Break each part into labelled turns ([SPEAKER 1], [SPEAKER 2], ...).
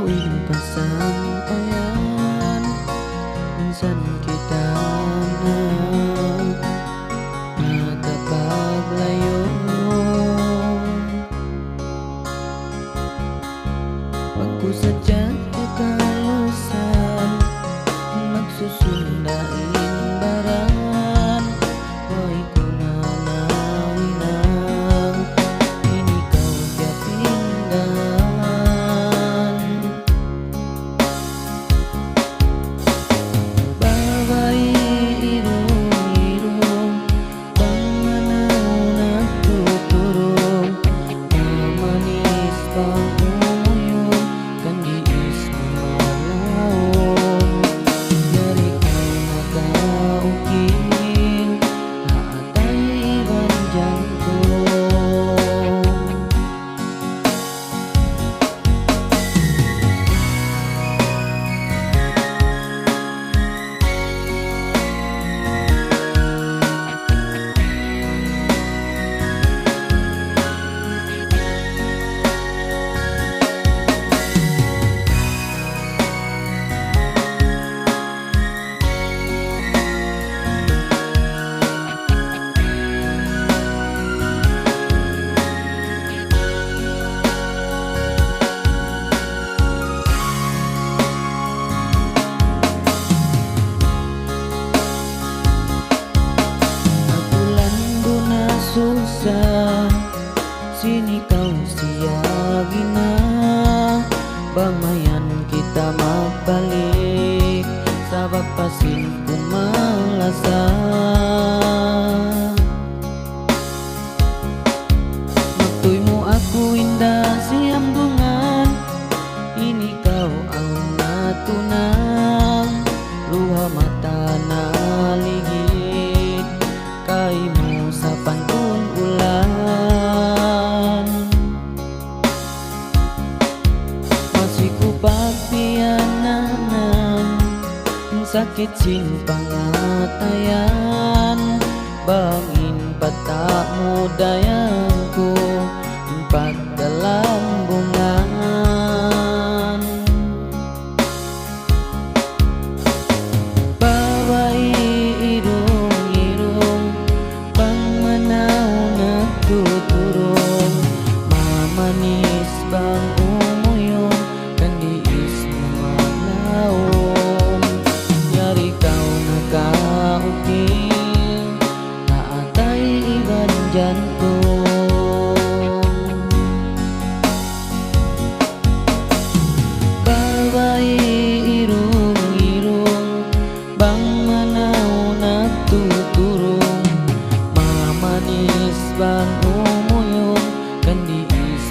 [SPEAKER 1] gawin pasampayan. Minsan kita na nakapaglayo, pagkusadya't kakalusan, magsusundain baran. Way ko na nawinang inikaw kapinggan. Babay irong-irong, pangmanaw na tuturong, mamanis pang umuyong, kandiis mamalawong. Dari kau nakaukil, naatay ibang jantong. Susah sinikaw siya gina, bangmayan kita magbalik sa pagpasin kumalasa. Magtuy mo ako inda siyang bungan, inikaw ang natunang, luha mata na ligid kay mo sa pantun ulan. Masikupag piyananan, sakit sing pangatayan, bangin pata mo dayan ko pagkalambungan. Babay irong-irong, pangmanaw na tuturong, mamanis bang umuyong, kandiis mamalawong. Yari kau nakaukil, naatay ibang jantong. Babay irong-irong, pangmanaw na tuturong, mamanis bang umuyong, kandiis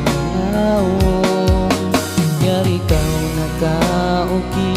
[SPEAKER 1] mamalawong. Yari kau nakaukil,